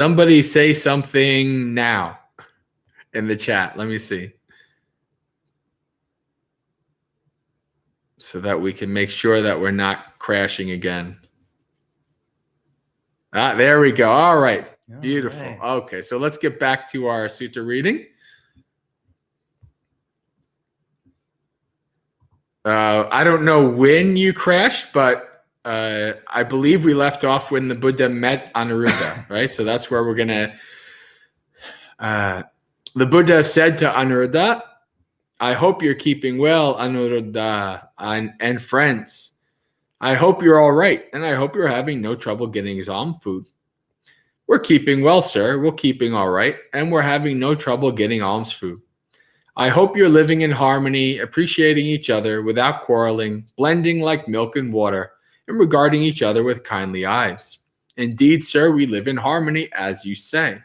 Somebody say something now in the chat. Let me see. So that we can make sure that we're not crashing again. There we go. All right. Beautiful. Right. Okay, so let's get back to our sutta reading. I don't know when you crashed, but I believe we left off when the Buddha met Anuruddha, right? So that's where we're going to... the Buddha said to Anuruddha, I hope you're keeping well, Anuruddha, and friends. I hope you're all right, and I hope you're having no trouble getting alms food. We're keeping well, sir. We're keeping all right, and we're having no trouble getting alms food. I hope you're living in harmony, appreciating each other without quarreling, blending like milk and water, and regarding each other with kindly eyes. Indeed, sir, we live in harmony, as you say.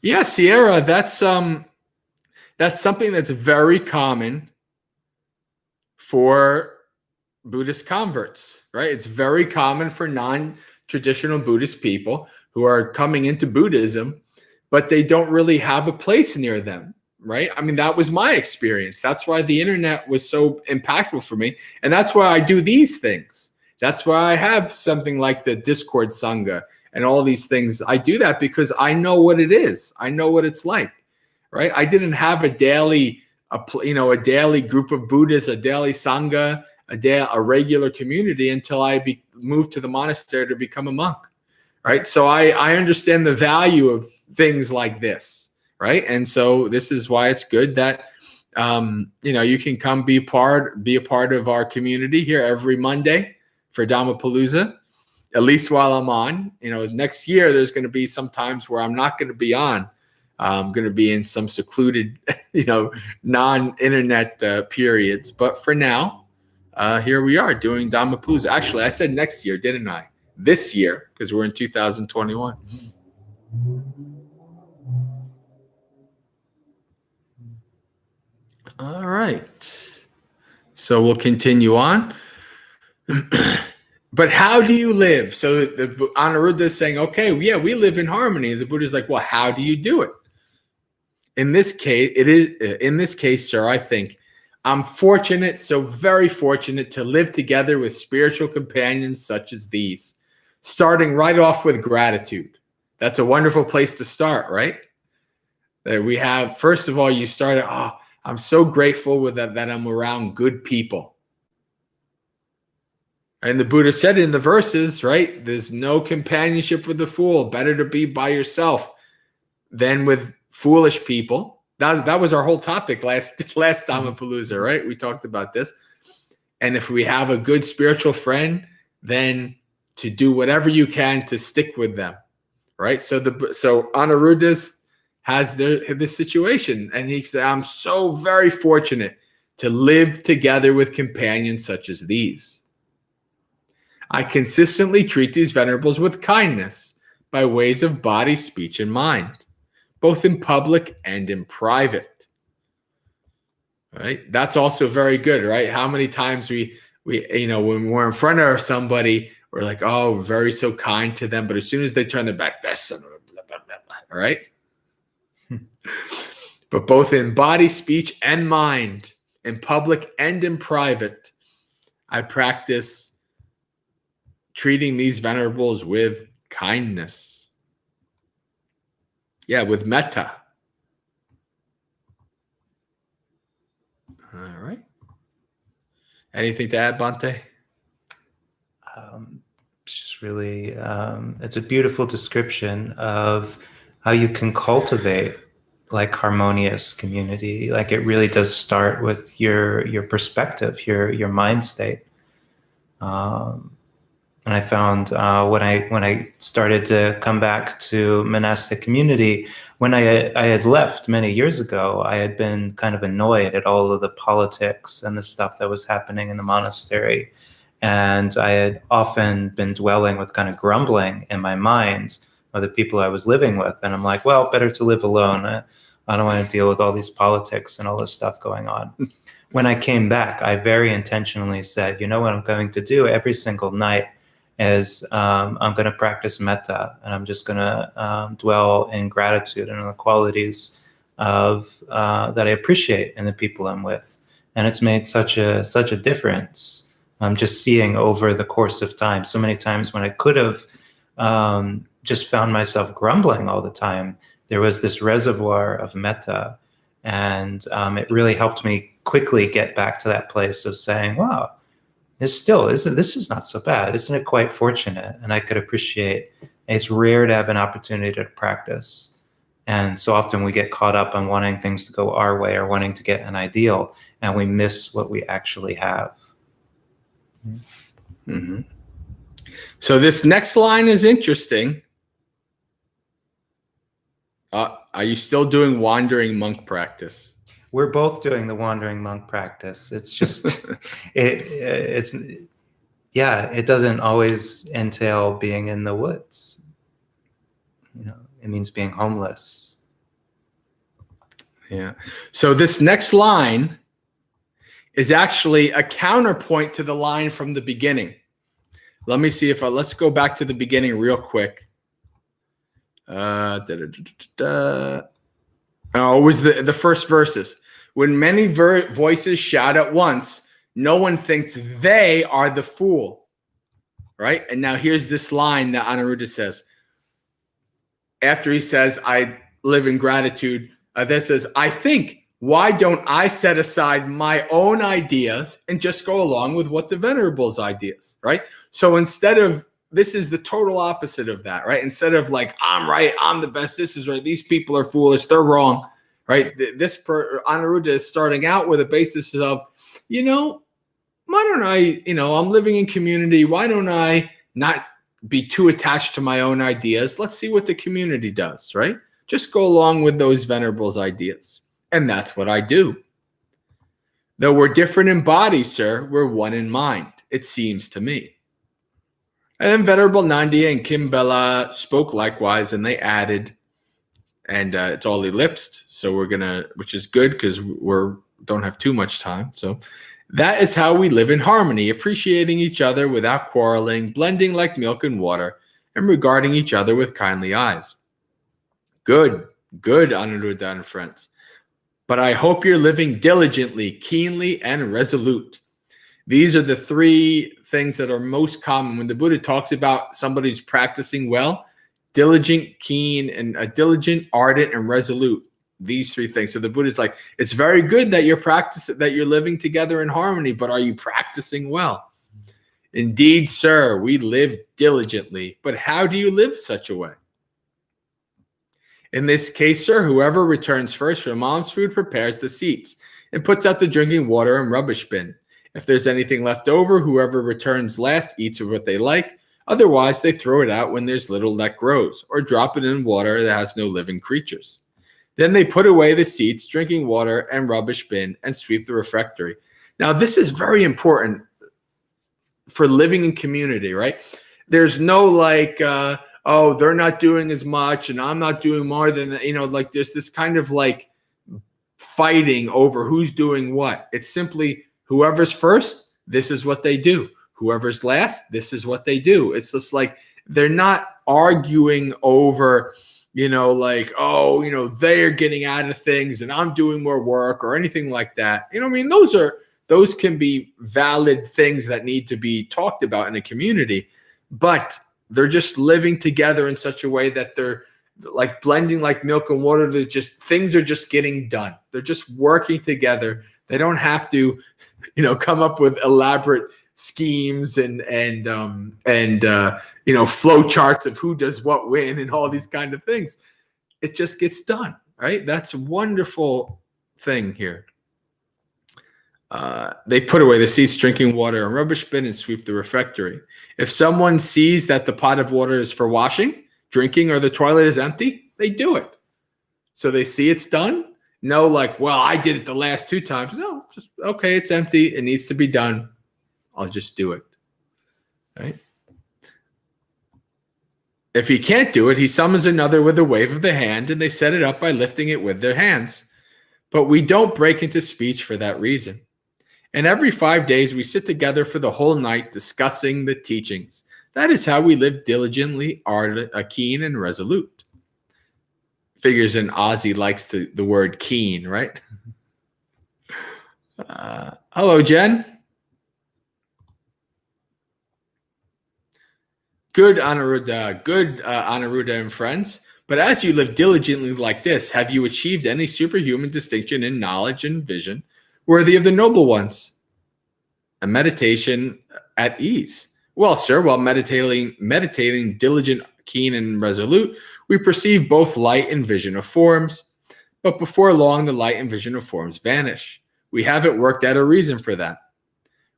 Yeah, Sierra, that's something that's very common for Buddhist converts, right? It's very common for non-traditional Buddhist people who are coming into Buddhism, but they don't really have a place near them, right? I mean, that was my experience. That's why the internet was so impactful for me. And that's why I do these things. That's why I have something like the Discord Sangha and all these things. I do that because I know what it is. I know what it's like, right? I didn't have a daily group of Buddhists, a daily Sangha, a regular community until I moved to the monastery to become a monk, right? So I understand the value of things like this, right? And so this is why it's good that you can come be a part of our community here every Monday for Dhammapalooza, at least while I'm on. Next year there's going to be some times where I'm not going to be on. I'm going to be in some secluded, non-internet periods. But for now, here we are doing Dhammapalooza. Actually, I said next year, didn't I? This year, because we're in 2021. All right. So we'll continue on. But how do you live? So the Anuruddha is saying, okay, yeah, we live in harmony. The Buddha is like, well, how do you do it? In this case, sir, I think I'm fortunate, so very fortunate to live together with spiritual companions such as these, starting right off with gratitude. That's a wonderful place to start, right? That we have, first of all, you start, I'm so grateful with that I'm around good people. And the Buddha said in the verses, right? There's no companionship with the fool. Better to be by yourself than with foolish people. That was our whole topic last Dhammapalooza, right? We talked about this. And if we have a good spiritual friend, then to do whatever you can to stick with them, right? So Anuruddha has this situation, and he said, I'm so very fortunate to live together with companions such as these. I consistently treat these venerables with kindness by ways of body, speech, and mind, both in public and in private. Right? That's also very good, right? How many times we when we're in front of somebody, we're like, oh, very so kind to them, but as soon as they turn their back, that's blah, blah, blah, blah, right? But both in body, speech, and mind, in public and in private, I practice treating these venerables with kindness. Yeah, with metta. All right. Anything to add, Bhante? It's just really, it's a beautiful description of how you can cultivate like harmonious community. Like it really does start with your perspective, your mind state. And I found when I started to come back to monastic community, when I had left many years ago, I had been kind of annoyed at all of the politics and the stuff that was happening in the monastery. And I had often been dwelling with kind of grumbling in my mind of the people I was living with. And I'm like, well, better to live alone. I don't want to deal with all these politics and all this stuff going on. When I came back, I very intentionally said, you know what I'm going to do every single night is I'm going to practice metta, and I'm just going to dwell in gratitude and on the qualities of that I appreciate in the people I'm with. And it's made such a difference. I'm just seeing over the course of time, so many times when I could have just found myself grumbling all the time, there was this reservoir of metta, and it really helped me quickly get back to that place of saying, wow, this is not so bad. Isn't it quite fortunate? And I could appreciate, it's rare to have an opportunity to practice. And so often we get caught up on wanting things to go our way or wanting to get an ideal, and we miss what we actually have. Mm-hmm. So this next line is interesting. Are you still doing wandering monk practice? We're both doing the wandering monk practice. It's just, it doesn't always entail being in the woods. It means being homeless. Yeah. So this next line is actually a counterpoint to the line from the beginning. Let me see let's go back to the beginning real quick. It was the first verses. When many voices shout at once, no one thinks they are the fool. Right? And now here's this line that Anuruddha says. After he says, I live in gratitude, this says, I think, why don't I set aside my own ideas and just go along with what the Venerable's ideas, right? So instead of, this is the total opposite of that, right? Instead of like, I'm right, I'm the best, this is right, these people are foolish, they're wrong, right? Anuruddha is starting out with a basis of, why don't I, I'm living in community, why don't I not be too attached to my own ideas? Let's see what the community does, right? Just go along with those Venerables' ideas. And that's what I do. Though we're different in body, sir, we're one in mind, it seems to me. And then Venerable Nandiya and Kimbella spoke likewise, and they added, and it's all ellipsed, so we're gonna, which is good because don't have too much time. So that is how we live in harmony, appreciating each other without quarreling, blending like milk and water, and regarding each other with kindly eyes. Good, Anuruddha and friends. But I hope you're living diligently, keenly, and resolute. These are the three things that are most common when the Buddha talks about somebody's practicing well: diligent, keen, and diligent, ardent, and resolute. These three things. So the Buddha's like, it's very good that you're living together in harmony, but are you practicing well? Indeed, sir, we live diligently, but how do you live such a way? In this case, sir, whoever returns first from alms food prepares the seats and puts out the drinking water and rubbish bin. If there's anything left over, whoever returns last eats of what they like. Otherwise, they throw it out when there's little that grows, or drop it in water that has no living creatures. Then they put away the seats, drinking water, and rubbish bin, and sweep the refectory. Now, this is very important for living in community, right? There's no like, they're not doing as much, and I'm not doing more than, like there's this kind of like fighting over who's doing what. It's simply whoever's first, this is what they do. Whoever's last, this is what they do. It's just like they're not arguing over, they're getting out of things and I'm doing more work or anything like that. Those can be valid things that need to be talked about in a community, but they're just living together in such a way that they're like blending like milk and water. Things are just getting done. They're just working together. They don't have to, come up with elaborate schemes and flow charts of who does what when and all these kind of things. It just gets done, right? That's a wonderful thing here. They put away the seats, drinking water, and rubbish bin, and sweep the refectory. If someone sees that the pot of water is for washing, drinking, or the toilet is empty, they do it. So they see it's done. No, like, well, I did it the last 2 times. No, just, okay, it's empty. It needs to be done. I'll just do it. Right? If he can't do it, he summons another with a wave of the hand, and they set it up by lifting it with their hands. But we don't break into speech for that reason. And every 5 days, we sit together for the whole night discussing the teachings. That is how we live diligently, keen, and resolute. Figures in Ozzy likes the word keen, right? Hello, Jen. Good, Anuruddha and friends. But as you live diligently like this, have you achieved any superhuman distinction in knowledge and vision worthy of the noble ones? A meditation at ease. Well, sir, while meditating diligent, keen, and resolute, we perceive both light and vision of forms. But before long, the light and vision of forms vanish. We haven't worked out a reason for that.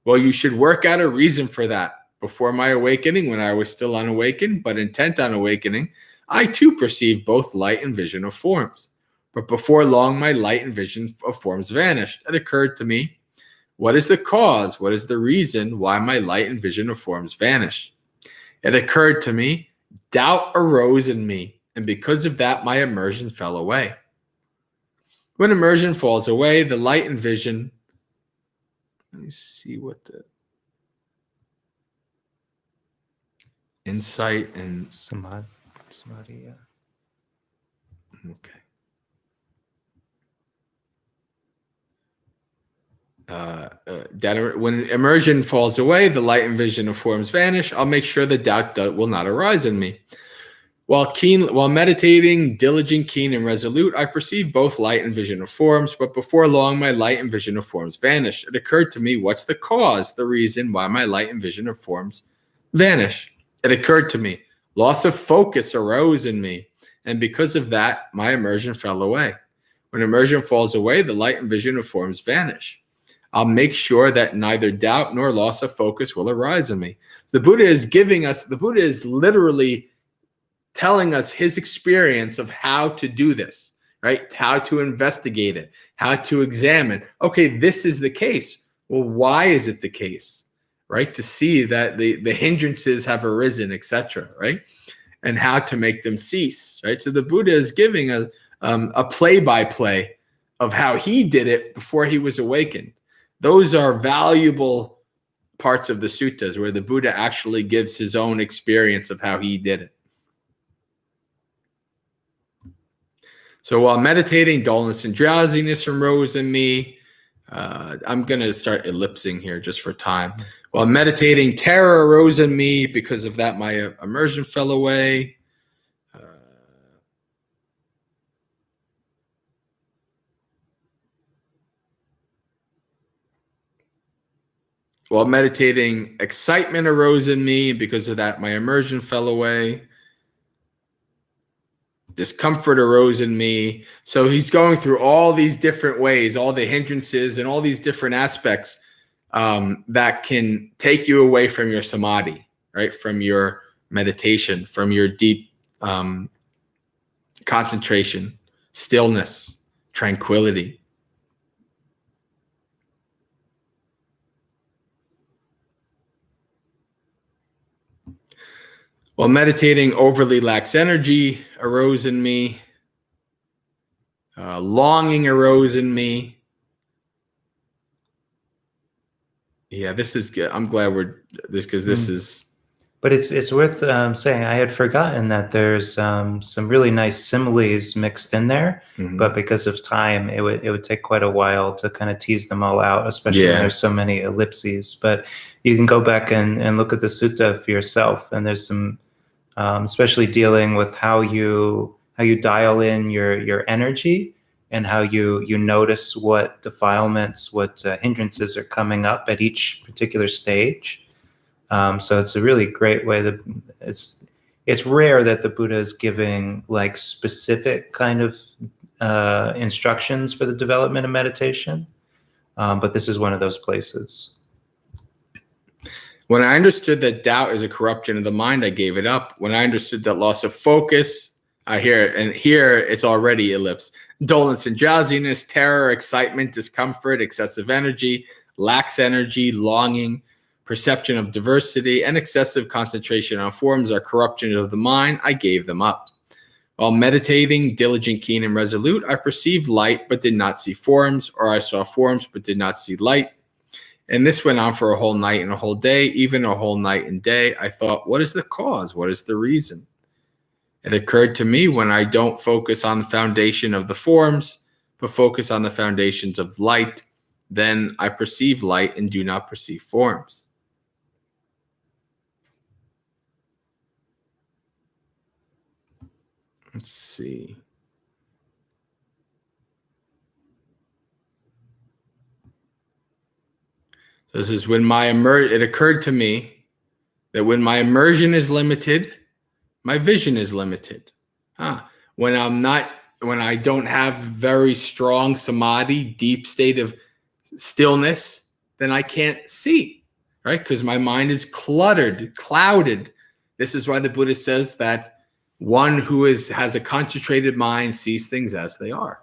Well, you should work out a reason for that. Before my awakening, when I was still unawakened, but intent on awakening, I too perceived both light and vision of forms. But before long, my light and vision of forms vanished. It occurred to me, what is the cause? What is the reason why my light and vision of forms vanished? It occurred to me, doubt arose in me, and because of that, my immersion fell away. When immersion falls away, the light and vision, let me see what the insight and Samadhi, yeah. Okay. When immersion falls away, the light and vision of forms vanish. I'll make sure the doubt will not arise in me. While meditating, diligent, keen, and resolute, I perceive both light and vision of forms, but before long, my light and vision of forms vanished. It occurred to me, what's the cause, the reason why my light and vision of forms vanish? It occurred to me, loss of focus arose in me, and because of that, my immersion fell away. When immersion falls away, the light and vision of forms vanish. I'll make sure that neither doubt nor loss of focus will arise in me. The Buddha is literally telling us his experience of how to do this, right? How to investigate it, how to examine. Okay, this is the case. Well, why is it the case, right? To see that the hindrances have arisen, etc., right? And how to make them cease, right? So the Buddha is giving a play-by-play of how he did it before he was awakened. Those are valuable parts of the suttas where the Buddha actually gives his own experience of how he did it. So while meditating, dullness and drowsiness arose in me. I'm going to start ellipsing here just for time. While meditating, terror arose in me. Because of that, my immersion fell away. While meditating, excitement arose in me. Because of that, my immersion fell away. Discomfort arose in me. So he's going through all these different ways, all the hindrances and all these different aspects that can take you away from your samadhi, right? From your meditation, from your deep concentration, stillness, tranquility. While meditating, overly lax energy arose in me. Longing arose in me. Yeah, this is good. I'm glad we're this because this is. But it's worth saying. I had forgotten that there's some really nice similes mixed in there, but because of time, it would take quite a while to kind of tease them all out, especially when there's so many ellipses. But you can go back and look at the sutta for yourself, and there's some. Especially dealing with how you dial in your energy and how you notice what defilements, what hindrances are coming up at each particular stage. So it's a really great way that it's rare that the Buddha is giving like specific kind of instructions for the development of meditation, but this is one of those places. When I understood that doubt is a corruption of the mind, I gave it up. When I understood that loss of focus, I hear it, and here it's already ellipse. Dullness and drowsiness, terror, excitement, discomfort, excessive energy, lax energy, longing. Perception of diversity and excessive concentration on forms are corruption of the mind. I gave them up. While meditating, diligent, keen, and resolute, I perceived light but did not see forms, or I saw forms but did not see light. And this went on for a whole night and a whole day, even a whole night and day. I thought, what is the cause? What is the reason? It occurred to me, when I don't focus on the foundation of the forms, but focus on the foundations of light, then I perceive light and do not perceive forms. Let's see. So this is when it occurred to me that when my immersion is limited, my vision is limited. When I don't have very strong samadhi, deep state of stillness, then I can't see, right? Because my mind is cluttered, clouded. This is why the Buddha says that one who has a concentrated mind sees things as they are.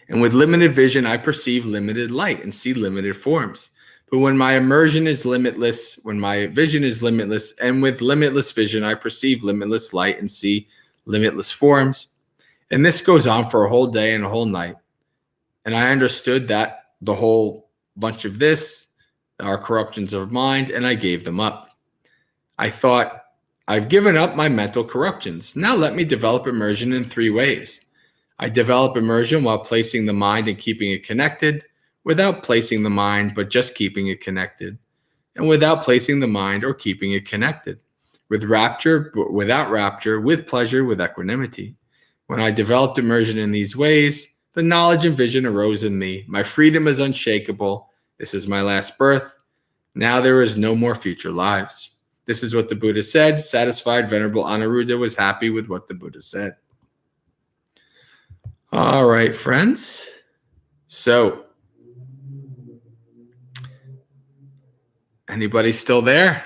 And with limited vision, I perceive limited light and see limited forms. But when my immersion is limitless, when my vision is limitless, and with limitless vision, I perceive limitless light and see limitless forms. And this goes on for a whole day and a whole night. And I understood that the whole bunch of this are corruptions of mind, and I gave them up. I thought, I've given up my mental corruptions. Now let me develop immersion in 3 ways. I develop immersion while placing the mind and keeping it connected, without placing the mind but just keeping it connected, and without placing the mind or keeping it connected, with rapture but without rapture, with pleasure, with equanimity. When I developed immersion in these ways, the knowledge and vision arose in me. My freedom is unshakable. This is my last birth. Now there is no more future lives. This is what the Buddha said. Satisfied, Venerable Anuruddha was happy with what the Buddha said. All right, friends. So, anybody still there?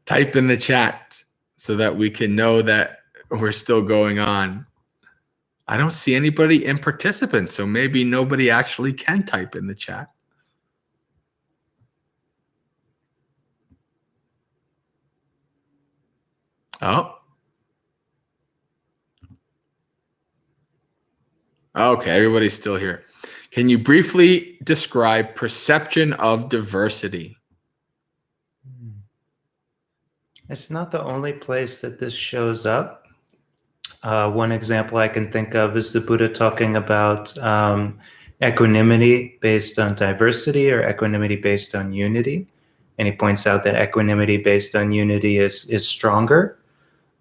Type in the chat so that we can know that we're still going on. I don't see anybody in participants, so maybe nobody actually can type in the chat. Oh. Okay, everybody's still here. Can you briefly describe perception of diversity? It's not the only place that this shows up. One example I can think of is the Buddha talking about equanimity based on diversity or equanimity based on unity. And he points out that equanimity based on unity is stronger.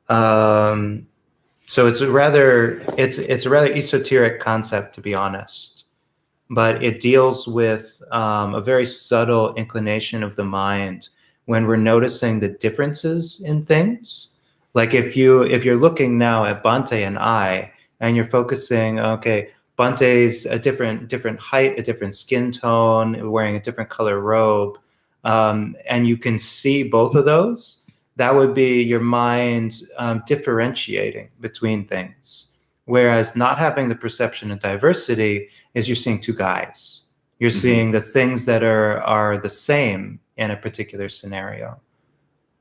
So it's a rather esoteric concept, to be honest. But it deals with a very subtle inclination of the mind when we're noticing the differences in things. Like if you're looking now at Bhante and I, and you're focusing, okay, Bhante's a different height, a different skin tone, wearing a different color robe, and you can see both of those. That would be your mind differentiating between things. Whereas not having the perception of diversity is you're seeing 2 guys. You're seeing the things that are the same in a particular scenario.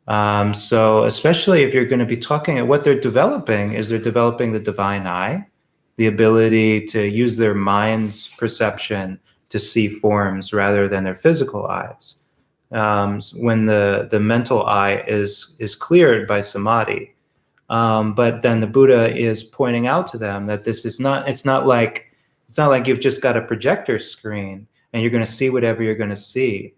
So especially if you're going to be talking at what they're developing is they're developing the divine eye, the ability to use their mind's perception to see forms rather than their physical eyes. When the mental eye is cleared by samadhi, but then the Buddha is pointing out to them that this is not. It's not like you've just got a projector screen and you're going to see whatever you're going to see.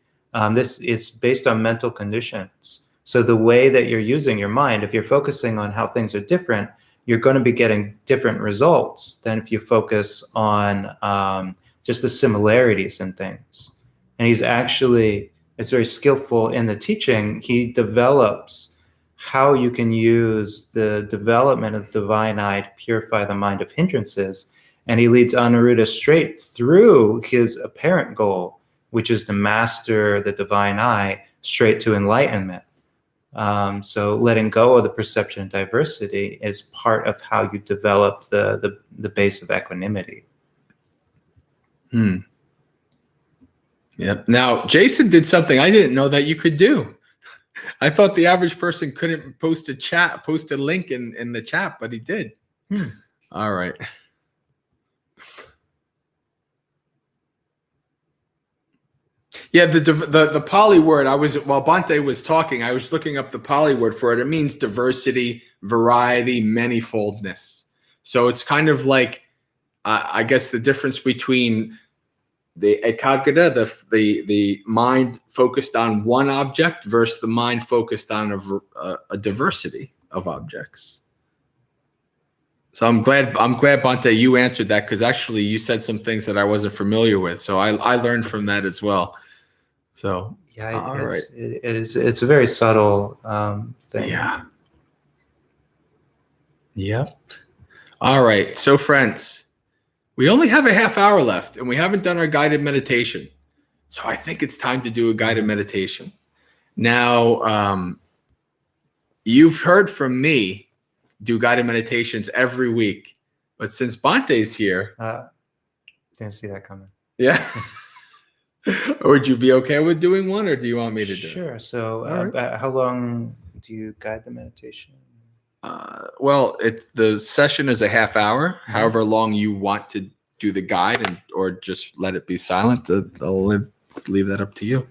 This is based on mental conditions. So the way that you're using your mind, if you're focusing on how things are different, you're going to be getting different results than if you focus on just the similarities in things. And he's actually. It's very skillful in the teaching. He develops how you can use the development of the divine eye to purify the mind of hindrances. And he leads Anuruddha straight through his apparent goal, which is to master the divine eye straight to enlightenment. So letting go of the perception of diversity is part of how you develop the base of equanimity. Yep. Now, Jason did something I didn't know that you could do. I thought the average person couldn't post a link in the chat, but he did. All right. Yeah, the Pali word, while Bhante was talking, I was looking up the Pali word for it. It means diversity, variety, manifoldness. So it's kind of like, I guess, the difference between the ekaggata, the mind focused on one object, versus the mind focused on a diversity of objects. So I'm glad Bhante, you answered that, because actually you said some things that I wasn't familiar with. So I learned from that as well. So yeah, all right. it's a very subtle thing. Yeah. Yep. All right. So friends, we only have a half hour left and we haven't done our guided meditation. So I think it's time to do a guided meditation. Now, you've heard from me do guided meditations every week, but since Bhante's here, didn't see that coming. Yeah. Would you be okay with doing one, or do you want me to do it? Sure. So right. how long do you guide the meditation? Well, the session is a half hour. However long you want to do the guide, or just let it be silent, I'll leave that up to you.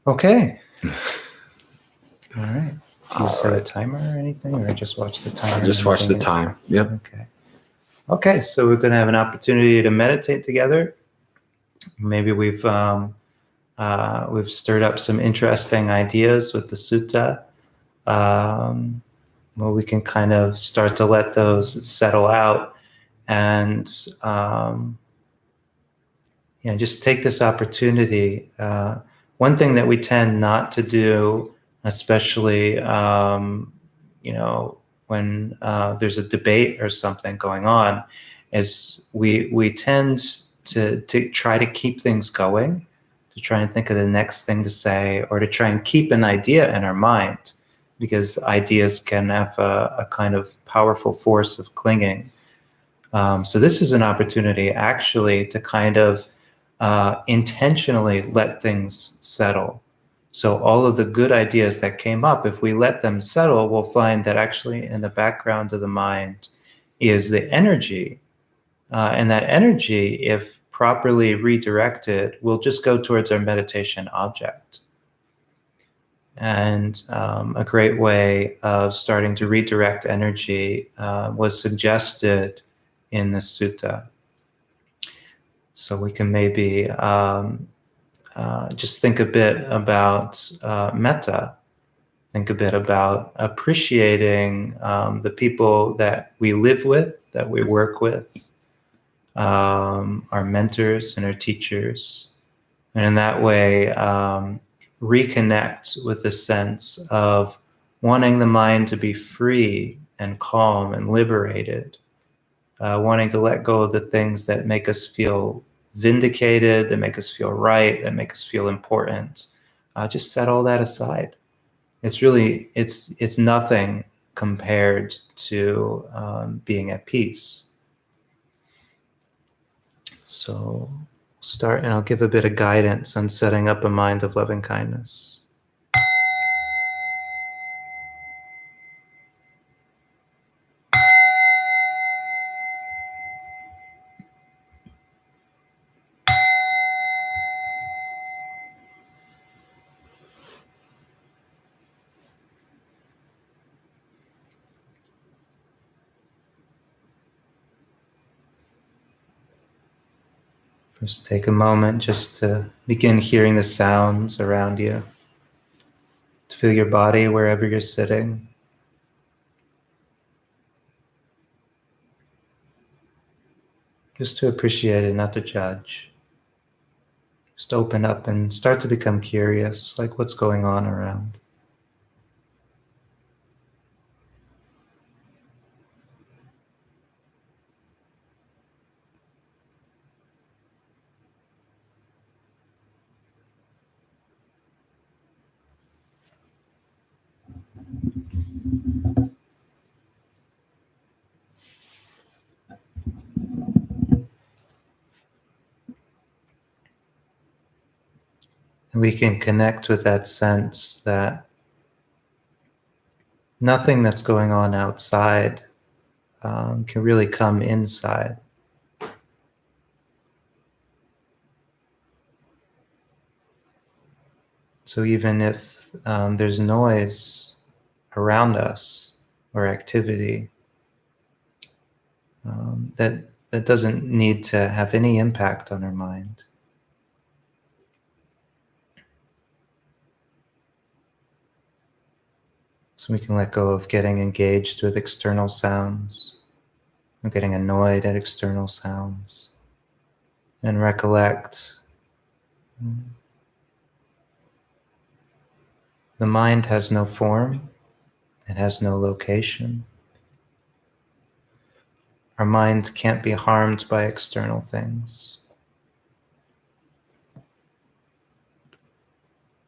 Okay. All right. Do you set a timer or anything, or just watch the timer? Just watch the time. Yep. Okay. Okay. So we're going to have an opportunity to meditate together. Maybe we've stirred up some interesting ideas with the sutta. Well, we can kind of start to let those settle out, and just take this opportunity. One thing that we tend not to do, especially when there's a debate or something going on, is we tend to try to keep things going, to try and think of the next thing to say, or to try and keep an idea in our mind, because ideas can have a kind of powerful force of clinging. So this is an opportunity actually to kind of intentionally let things settle. So all of the good ideas that came up, if we let them settle, we'll find that actually in the background of the mind is the energy. And that energy, if properly redirected, will just go towards our meditation object. And a great way of starting to redirect energy was suggested in the sutta. So we can maybe just think a bit about metta. Think a bit about appreciating the people that we live with, that we work with, our mentors and our teachers. And in that way, reconnect with the sense of wanting the mind to be free and calm and liberated, wanting to let go of the things that make us feel vindicated, that make us feel right, that make us feel important. Just set all that aside. It's really, it's nothing compared to being at peace. So start, and I'll give a bit of guidance on setting up a mind of loving kindness. First, take a moment just to begin hearing the sounds around you, to feel your body wherever you're sitting. Just to appreciate it, not to judge. Just open up and start to become curious, like what's going on around. We can connect with that sense that nothing that's going on outside can really come inside. So even if there's noise around us or activity, that doesn't need to have any impact on our mind. So we can let go of getting engaged with external sounds, or getting annoyed at external sounds, and recollect the mind has no form, it has no location. Our mind can't be harmed by external things.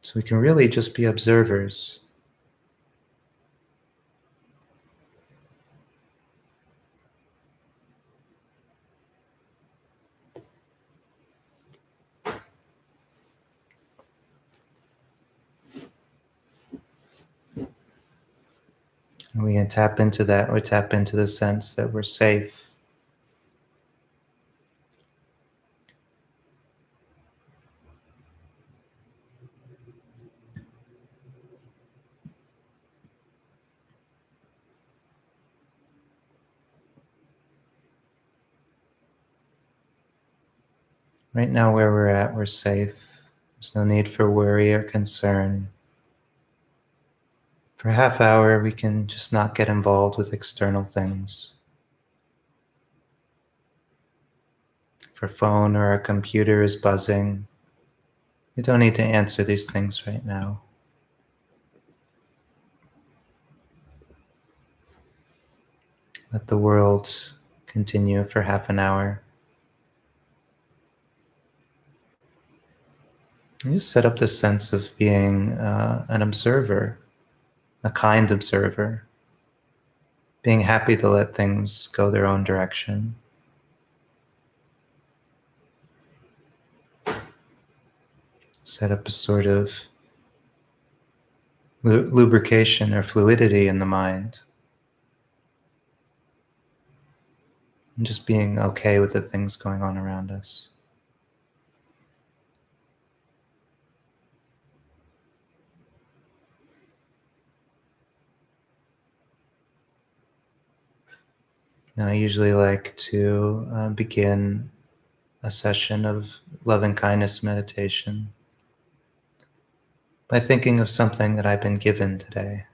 So we can really just be observers. And we can tap into that, or tap into the sense that we're safe. Right now, where we're at, we're safe. There's no need for worry or concern. For a half hour, we can just not get involved with external things. If our phone or our computer is buzzing, we don't need to answer these things right now. Let the world continue for half an hour. And just set up this sense of being an observer, a kind observer, being happy to let things go their own direction. Set up a sort of lubrication or fluidity in the mind. And just being okay with the things going on around us. Now, I usually like to begin a session of loving kindness meditation by thinking of something that I've been given today.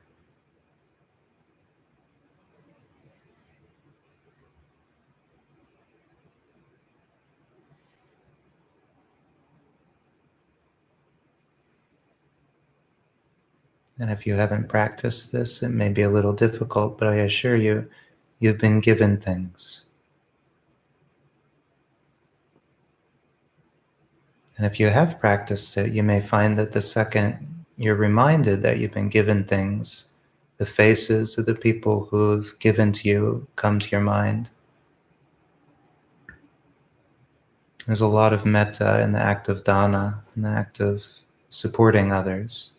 And if you haven't practiced this, it may be a little difficult, but I assure you, you've been given things. And if you have practiced it, you may find that the second you're reminded that you've been given things, the faces of the people who've given to you come to your mind. There's a lot of metta in the act of dana, in the act of supporting others.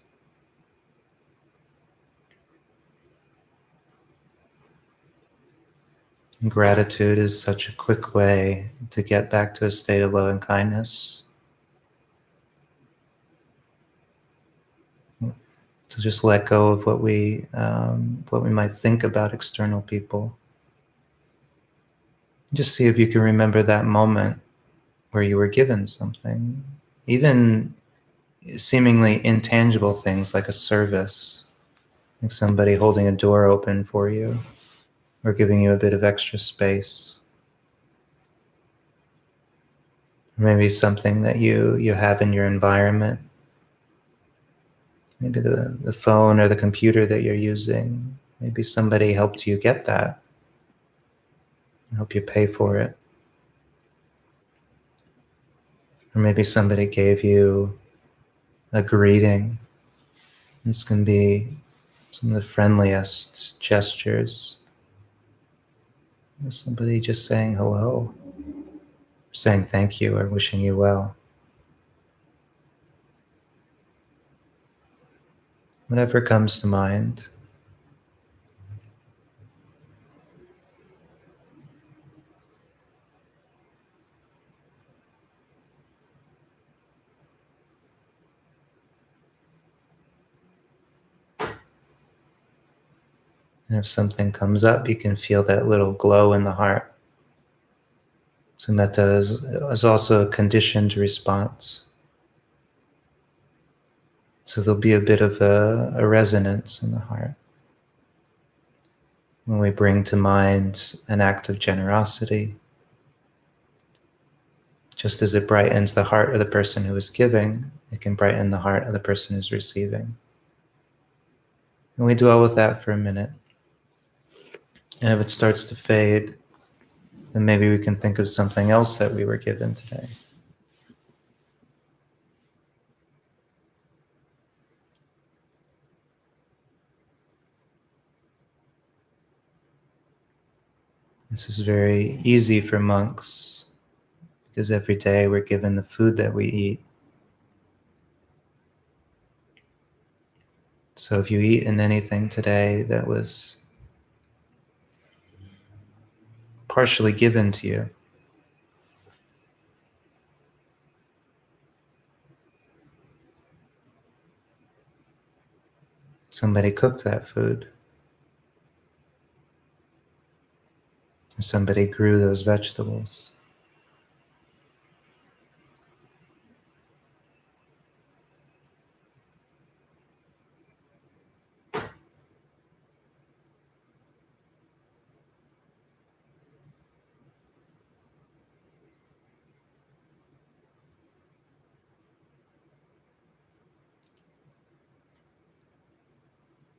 And gratitude is such a quick way to get back to a state of love and kindness. To just let go of what we might think about external people. Just see if you can remember that moment where you were given something, even seemingly intangible things like a service, like somebody holding a door open for you or giving you a bit of extra space. Maybe something that you have in your environment. Maybe the phone or the computer that you're using. Maybe somebody helped you get that. I hope you pay for it. Or maybe somebody gave you a greeting. This can be some of the friendliest gestures. Somebody just saying hello, saying thank you, or wishing you well. Whatever comes to mind. And if something comes up, you can feel that little glow in the heart. So metta is also a conditioned response. So there'll be a bit of a resonance in the heart. When we bring to mind an act of generosity, just as it brightens the heart of the person who is giving, it can brighten the heart of the person who's receiving. And we dwell with that for a minute. And if it starts to fade, then maybe we can think of something else that we were given today. This is very easy for monks because every day we're given the food that we eat. So if you eat in anything today that was partially given to you, somebody cooked that food, or somebody grew those vegetables.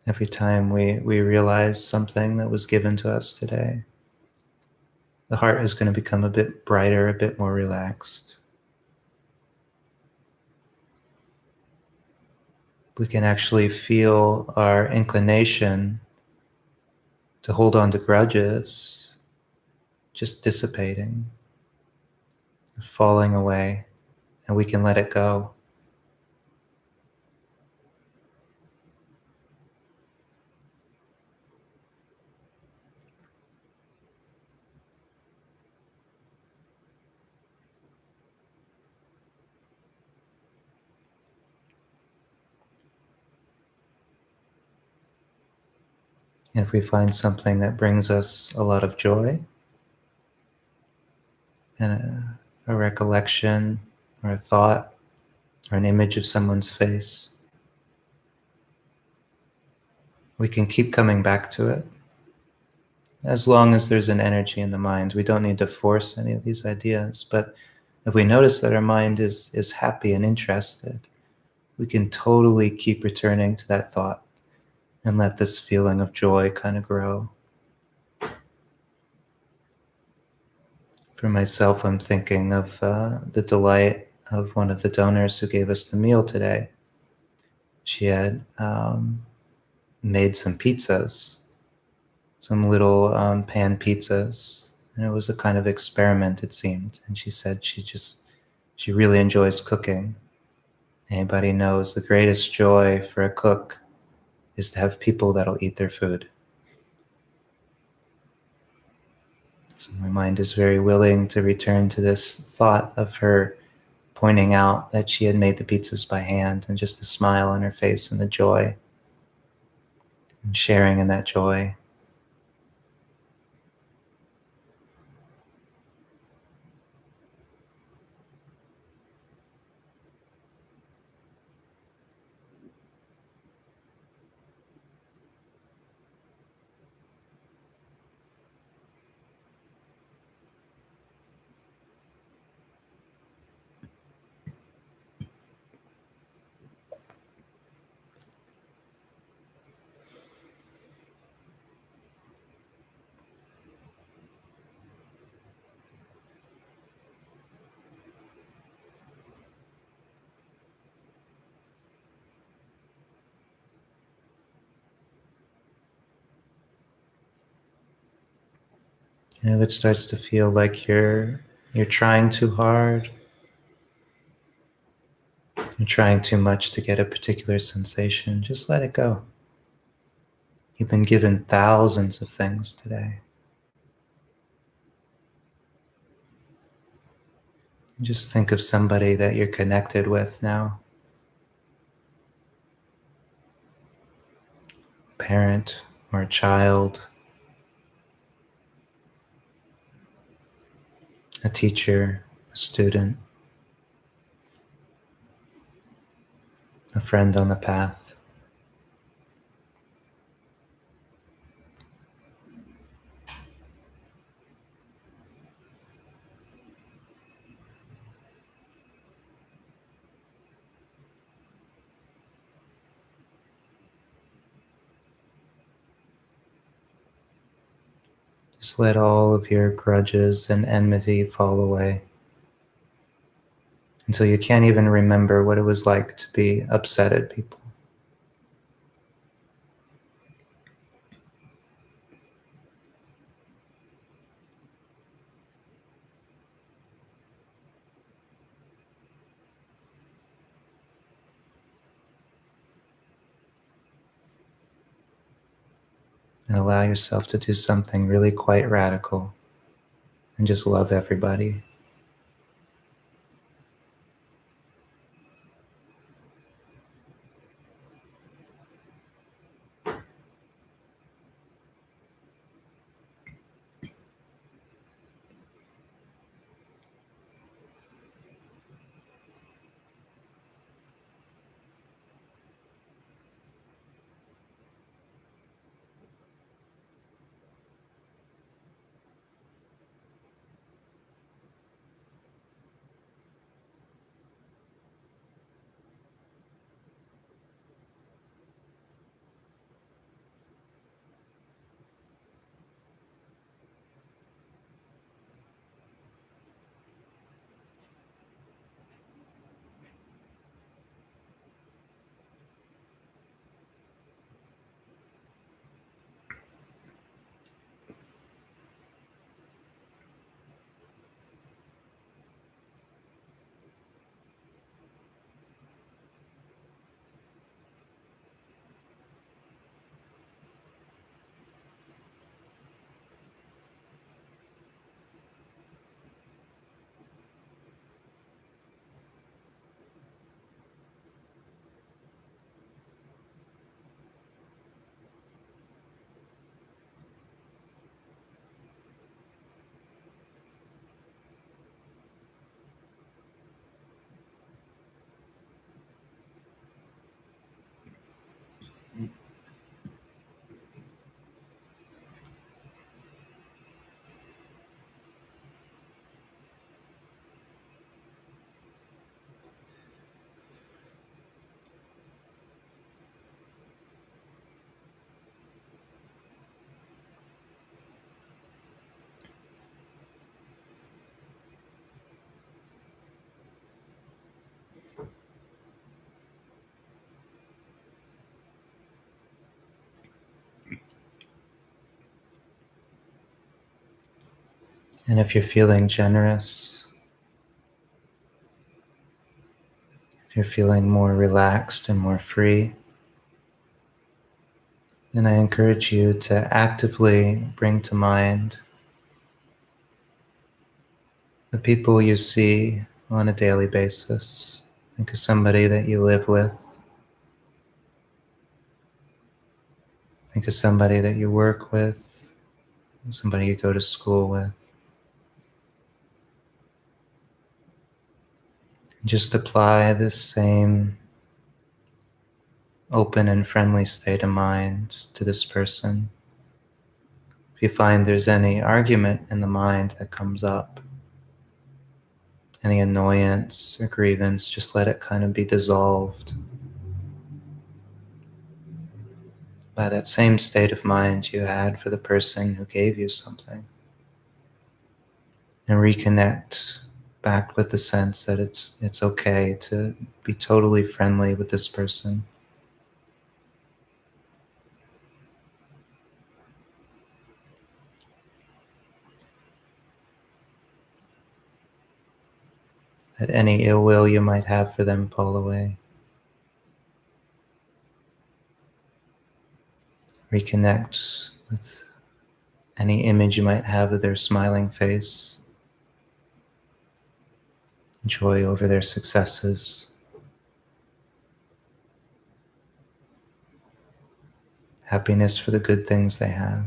Every time we realize something that was given to us today, the heart is going to become a bit brighter, a bit more relaxed. We can actually feel our inclination to hold on to grudges just dissipating, falling away, and we can let it go. And if we find something that brings us a lot of joy, and a recollection or a thought or an image of someone's face, we can keep coming back to it. As long as there's an energy in the mind, we don't need to force any of these ideas. But if we notice that our mind is happy and interested, we can totally keep returning to that thought and let this feeling of joy kind of grow. For myself, I'm thinking of the delight of one of the donors who gave us the meal today. She had made some pizzas, some little pan pizzas, and it was a kind of experiment, it seemed. And she said she really enjoys cooking. Anybody knows the greatest joy for a cook is to have people that'll eat their food. So my mind is very willing to return to this thought of her pointing out that she had made the pizzas by hand, and just the smile on her face and the joy, and sharing in that joy. And if it starts to feel like you're trying too hard, You're trying too much to get a particular sensation. Just let it go. You've been given thousands of things today. Just think of somebody that you're connected with now. A parent or a child, a teacher, a student, a friend on the path. Just let all of your grudges and enmity fall away until you can't even remember what it was like to be upset at people. And allow yourself to do something really quite radical and just love everybody. And if you're feeling generous, if you're feeling more relaxed and more free, then I encourage you to actively bring to mind the people you see on a daily basis. Think of somebody that you live with. Think of somebody that you work with, somebody you go to school with. Just apply this same open and friendly state of mind to this person. If you find there's any argument in the mind that comes up, any annoyance or grievance, just let it kind of be dissolved by that same state of mind you had for the person who gave you something. And reconnect back with the sense that it's okay to be totally friendly with this person. Let any ill will you might have for them fall away. Reconnect with any image you might have of their smiling face. Joy over their successes. Happiness for the good things they have.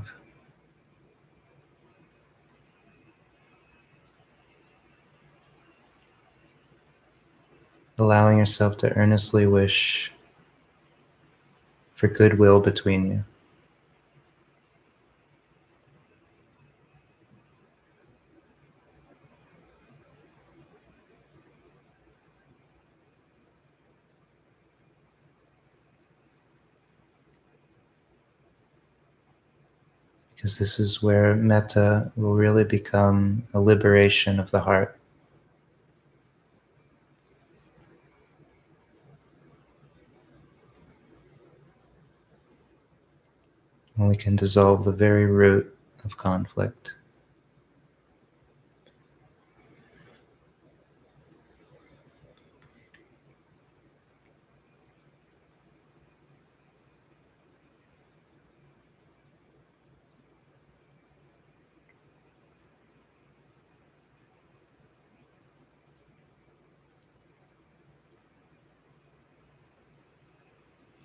Allowing yourself to earnestly wish for goodwill between you. Because this is where metta will really become a liberation of the heart. When we can dissolve the very root of conflict.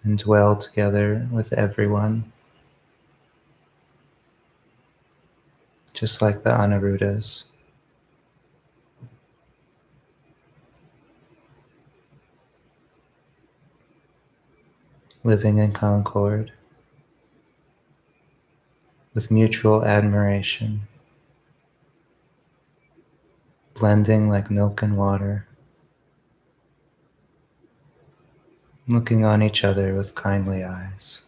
And dwell together with everyone, just like the Anarudas. Living in concord, with mutual admiration, blending like milk and water, looking on each other with kindly eyes.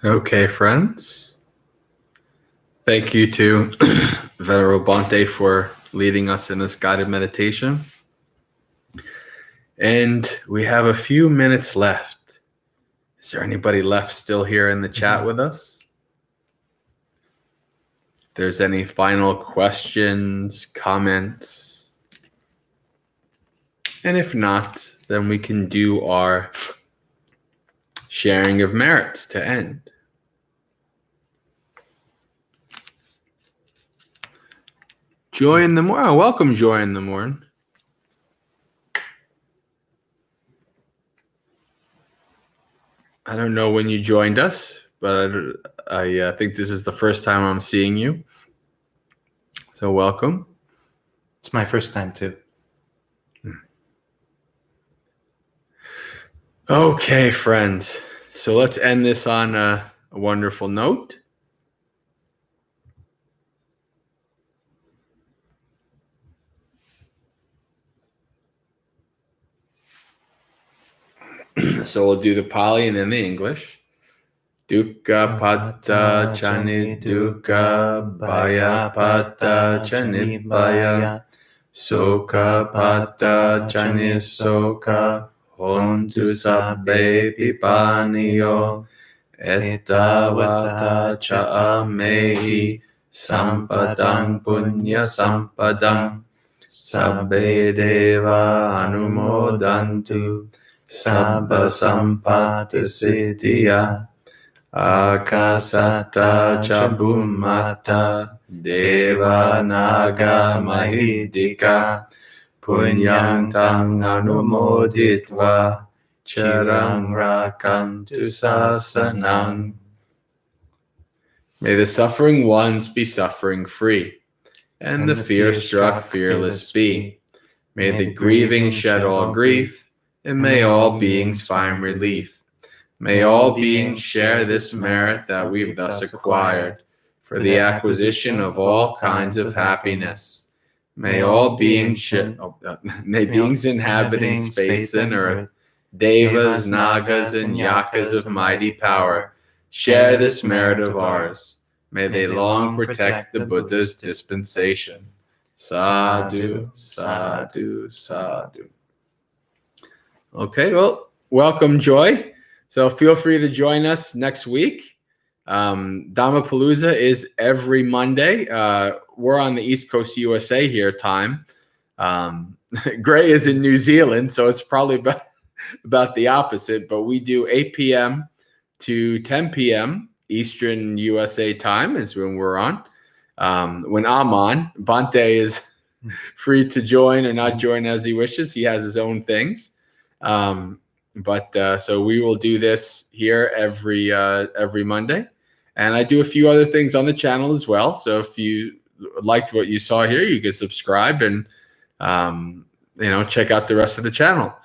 Okay, friends. Thank you to Venerable Bhante for leading us in this guided meditation. And we have a few minutes left. Is there anybody left still here in the chat with us? If there's any final questions, comments, and if not, then we can do our sharing of merits to end. Joy in the morning. Oh, welcome, Joy in the morning. I don't know when you joined us, but I think this is the first time I'm seeing you. So welcome. It's my first time too. Okay, friends. So let's end this on a wonderful note. So we'll do the Pali and then the English. Dukkha patta chani dukkha bhaya patta chani bhaya sukha patta chani sukha hontu sabbe pipaniyo ettavata cha amehi sampadang punya sampadang sabbe deva anumodantu sabba sampata siddhya akasata cha bhummata deva naga mahidika punyantang anumoditva charang rakantu sasanang. May the suffering ones be suffering free, and the fear-struck fearless be. May the grieving shed all grief, and may all beings find relief. May all beings share this merit that we've thus acquired for the acquisition of all kinds of happiness. May all beings beings inhabiting space and earth, devas, nagas, and yakas of mighty power, share this merit of ours. May they long protect the Buddha's dispensation. Sadhu, sadhu, sadhu. Okay, well, welcome, Joy. So feel free to join us next week. Dhammapalooza is every Monday. We're on the East Coast USA here time. Gray is in New Zealand, so it's probably about the opposite, but we do 8 p.m. to 10 p.m. Eastern USA time is when we're on. When I'm on, Bhante is free to join or not join as he wishes. He has his own things. So we will do this here every Monday, and I do a few other things on the channel as well. So if you liked what you saw here, you can subscribe and check out the rest of the channel.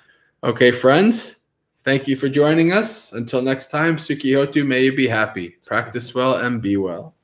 Okay, friends, thank you for joining us. Until next time, Sukhi Hotu, may you be happy. Practice well and be well.